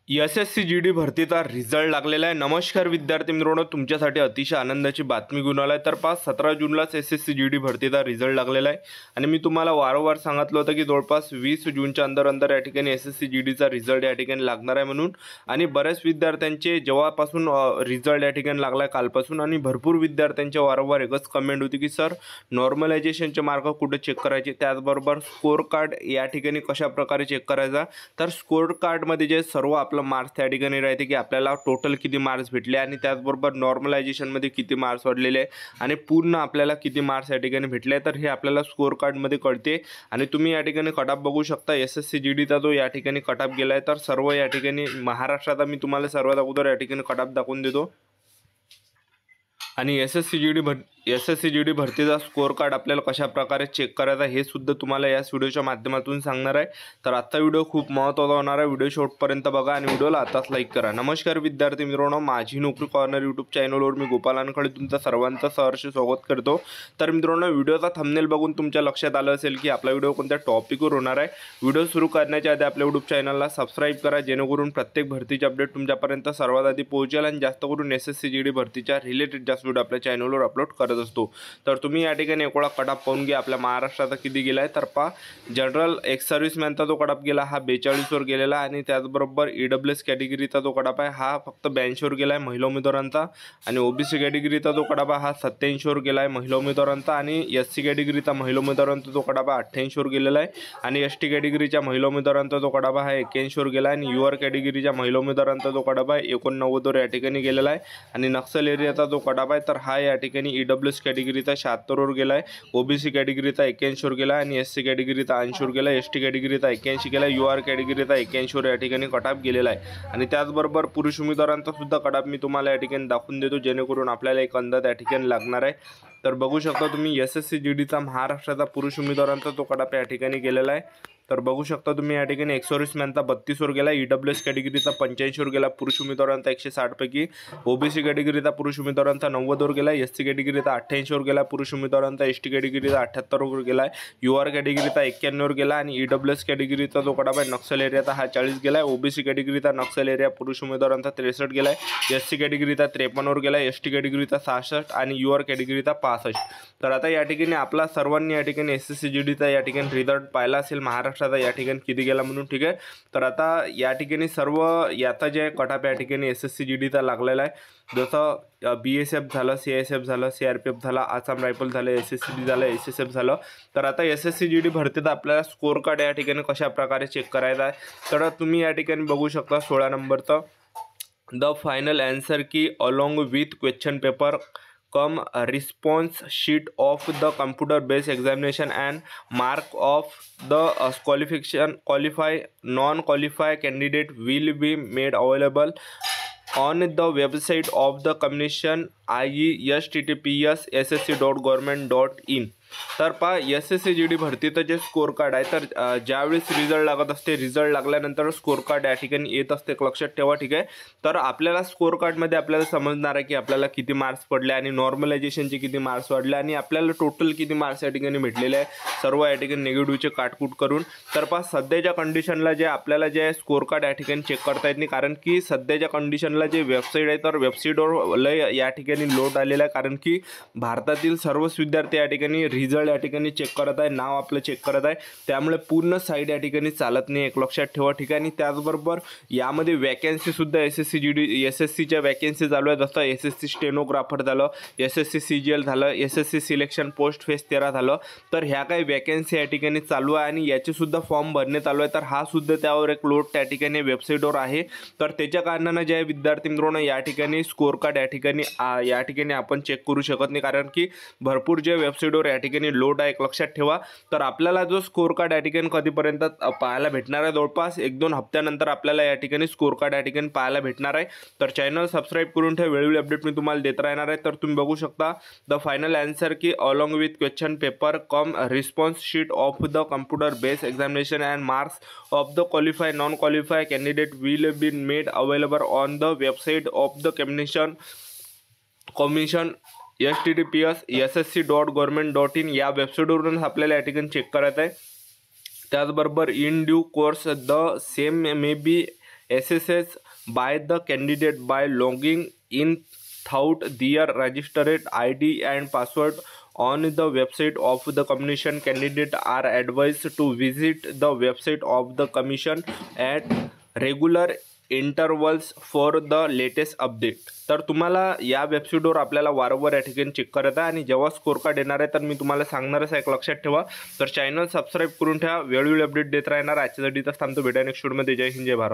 SSC जी-डी भरतीचा result लागलेला आहे. नमस्कार विद्यार्थी मित्रांनो, तुमच्यासाठी अतिशय आनंदाची बातमी घेऊन आला आहे. तर 17 जूनलाच एस-एस-सी जी-डी भरतीचा रिझल्ट लागलेला आहे आणि मी तुम्हाला वारंवार सांगितलं होतं की जवळपास 20 जूनच्या अंदर या ठिकाणी एस-एस-सी जी-डीचा रिझल्ट या ठिकाणी लागणार आहे म्हणून. आणि बऱ्याच विद्यार्थ्यांचे जेव्हापासून रिझल्ट या ठिकाणी लागला आहे कालपासून, आणि भरपूर विद्यार्थ्यांच्या वारंवार एकच कमेंट होती की सर नॉर्मलायझेशनचे मार्क कुठे चेक करायचे, त्याचबरोबर स्कोअर कार्ड या ठिकाणी कशा प्रकारे चेक करायचा. तर स्कोअर कार्डमध्ये जे सर्व मार्क्स त्या ठिकाणी राहते की आपल्याला टोटल किती मार्क्स भेटले आणि त्याचबरोबर नॉर्मलायझेशनमध्ये किती मार्क्स वाढलेले आहे आणि पूर्ण आपल्याला किती मार्क्स या ठिकाणी भेटले, तर हे आपल्याला स्कोअर कार्डमध्ये कळते. आणि तुम्ही या ठिकाणी कटऑफ बघू शकता. एस-एस-सी जी-डीचा जो या ठिकाणी कटऑफ गेला आहे, तर सर्व या ठिकाणी महाराष्ट्राचा मी तुम्हाला सर्वात अगोदर या ठिकाणी कटऑफ दाखवून देतो. आणि एस-एस-सी जी-डी भरतीचा स्कोअर कार्ड आपल्याला कशा प्रकारे चेक करायचा हे सुद्धा तुम्हाला या व्हिडिओच्या माध्यमातून सांगणार आहे. तर आजचा व्हिडिओ खूप महत्त्वाचा होणार आहे. व्हिडिओ शेवटपर्यंत बघा आणि व्हिडिओला आताच लाईक करा. नमस्कार विद्यार्थी मित्रांनो, माझी नोकरी कॉर्नर यूट्यूब चॅनलवर मी गोपालांकडे तुमचं सर्वांचं सहर्ष स्वागत करतो. तर मित्रांनो, व्हिडिओचा थंबनेल बघून तुमच्या लक्षात आलं असेल की आपला व्हिडिओ कोणत्या टॉपिकवर होणार आहे. व्हिडिओ सुरू करण्याच्या आधी आपल्या यूट्यूब चॅनलला सबस्क्राईब करा, जेणेकरून प्रत्येक भरतीचे अपडेट तुमच्यापर्यंत सर्वात आधी पोहोचेल. आणि जास्त करून एस-एस-सी जी-डी भरतीच्या रिलेटेड जास्त व्हिडिओ आपल्या चॅनलवर अपलोड करत असतो. तर तुम्ही या ठिकाणी एकवेळा कटऑफ पाहून घ्या आपल्या महाराष्ट्राचा किती गेला आहे. तर पहा, जनरल एक्स सर्व्हिसमॅनचा जो कटऑफ गेला हा 42वर गेलेला आहे आणि त्याचबरोबर EWS कॅटेगरीचा जो कटऑफ आहे हा फक्त 82वर गेला आहे महिला उमेदवारांचा. आणि ओबीसी कॅटेगरीचा जो कटऑफ आहे हा 87वर गेला आहे महिला उमेदवारांचा. आणि एस-सी कॅटेगरीचा महिला उमेदवारांचा जो कटऑफ आहे 88वर गेलेला आहे. आणि एस-टी कॅटेगरीच्या महिला उमेदवारांचा जो कटऑफ आहे 81वर गेला आहे. आणि UR कॅटेगरीच्या महिला उमेदवारांचा जो कटऑफ आहे 89वर या ठिकाणी गेलेला आहे. आणि नक्सल एरियाचा जो कटऑफ आहे तर हा या ठिकाणी EWS कॅटेगरीचा 76वर गेला आहे. ओबीसी कॅटेगरीचा 81वर गेला आहे. आणि एस-सी कॅटेगरीचा 80वर गेला आहे. एस-टी कॅटेगरीचा 81 गेला आहे. UR कॅटेगरीचा 81वर या ठिकाणी कटऑफ गेलेला आहे. आणि त्याचबरोबर पुरुष उमेदवारांचा सुद्धा कटऑफ मी तुम्हाला या ठिकाणी दाखवून देतो, जेणेकरून आपल्याला एक अंदाज या ठिकाणी लागणार आहे. तर बघू शकता तुम्ही एस-एस-सी जी-डीचा महाराष्ट्राचा पुरुष उमेदवारांचा तो कटऑफ या ठिकाणी गेलेला आहे. तर बघू शकता तुम्ही या ठिकाणी एक्स सर्व्हिसमॅनचा 32वर गेला, EWS कॅटेगरीचा 85वर गेला पुरुष उमेदवारांचा 160 पैकी. ओबीसी कॅटेगरीचा पुरुष उमेदवारांचा 90वर गेला. एस-सी कॅटेगरीचा 88वर गेला पुरुष उमेदवारांचा. एस-टी कॅटेगरीचा 78वर गेला आहे. UR कॅटेगरीचा 91वर गेला. आणि EWS कॅटेगरीचा जो कटऑफ आहे नक्सल एरियाचा हा 40 गेला आहे. ओबीसी कॅटेगरीचा नक्सल एरिया पुरुष उमेदवारांचा 63 गेला आहे. एस-सी कॅटेगरीचा 53वर गेला आहे. एस-टी कॅटेगरीचा 66 आणि UR कॅटेगरीचा 65. तर आता या ठिकाणी आपला सर्वांनी या ठिकाणी एस-एस-सी जी-डीचा या ठिकाणी रिझल्ट पाहिला असेल महाराष्ट्राचा या ठिकाणी किती गेला म्हणून, ठीक आहे. तर आता या ठिकाणी सर्व याचा जे कटऑफ या ठिकाणी एस-एस-सी जी-डीचा लागलेला आहे, जसं BSF झालं, CISF झालं, CRPF झालं, आसाम रायफल झालं, SSCD झालं, SSF झालं. तर आता एस-एस-सी जी-डी भरतीचा आपल्याला स्कोअर कार्ड या ठिकाणी कशा प्रकारे चेक करायचा आहे, तर तुम्ही या ठिकाणी बघू शकता 16 नंबरचं द फायनल आन्सर की along with question paper come a response sheet of the computer based examination and mark of the qualify non-qualify candidate will be made available on the website of the commission ie https://ssc.government.in. तर पहा, SSC जी-डी भरतीचं जे score card आहे, तर ज्यावेळेस result लागत असते, result लागल्यानंतर स्कोअर कार्ड या ठिकाणी येत असते, लक्षात ठेवा, ठीक आहे. तर आपल्याला स्कोअर कार्डमध्ये आपल्याला समजणार आहे की आपल्याला किती मार्क्स पडले आणि नॉर्मलायझेशनचे किती मार्क्स वाढले आणि आपल्याला टोटल किती मार्क्स या ठिकाणी भेटलेले आहे, सर्व या ठिकाणी निगेटिव्हचे काटकूट करून. तर पहा, सध्याच्या कंडिशनला जे आपल्याला जे स्कोअर कार्ड या ठिकाणी चेक करता येत नाही, कारण की सध्याच्या कंडिशनला जे वेबसाईट आहे तर वेबसाईटवर लय या ठिकाणी लोड आलेला आहे, कारण की भारतातील सर्वच विद्यार्थी या ठिकाणी रिझल्ट या ठिकाणी चेक करत आहे, नाव आपलं चेक करत आहे, त्यामुळे पूर्ण साईट या ठिकाणी चालत नाही, एक लक्षात ठेवा, ठीक आहे. आणि त्याचबरोबर यामध्ये वॅकन्सीसुद्धा एस-एस-सी वॅकन्सी चालू आहे, जसं एस-एस-सी स्टेनोग्राफर झालं, एस-एस-सी CGL झालं, एस-एस-सी सिलेक्शन पोस्ट फेज 13 झालं. तर ह्या काही वॅकन्सी या ठिकाणी चालू आहे आणि याचेसुद्धा फॉर्म भरणे चालू आहे. तर हा सुद्धा त्यावर एक लोड त्या ठिकाणी वेबसाईटवर आहे. तर त्याच्या कारणानं जे विद्यार्थी मित्रांनो या ठिकाणी स्कोअर कार्ड या ठिकाणी आपण चेक करू शकत नाही, कारण की भरपूर जे वेबसाईटवर या ठिकाणी लोड आहे, एक लक्षात ठेवा. तर आपल्याला जो स्कोअर कार्ड या ठिकाणी कधीपर्यंत पाहायला भेटणार आहे, जवळपास 1-2 हप्त्यानंतर आपल्याला या ठिकाणी स्कोअर कार्ड या ठिकाणी पाहायला भेटणार आहे. तर चॅनल सबस्क्राईब करून ठेवा, वेळोवेळी अपडेट मी तुम्हाला देत राहणार आहे. तर तुम्ही बघू शकता द फायनल आन्सर की along with question paper come response sheet of the computer based examination and marks of the qualify non qualify candidate will be made available on the website of the commission https://ssc.government.in या वेबसाईटवरून आपल्याला या ठिकाणी check करायचं आहे. त्याचबरोबर in due course the same may be assessed by the candidate by logging in without their registered ID and password on the website of the commission. Candidates are advised to visit the website of the commission at regular intervals for the latest update. तर तुम्हाला या वेबसाईटवर आपल्याला वारंवार या ठिकाणी check करायचं आहे आणि जेव्हा स्कोर कार्ड येणार आहे तर मी तुम्हाला सांगणारच आहे. एक लक्षात ठेवा. तर चॅनल सबस्क्राईब करून ठेवा, वेळोवेळी अपडेट देत राहणार. आजच्यासाठी तर थांबतो, भेटा नेक्स्ट व्हिडिओमध्ये. जय हिंद, जय भारत.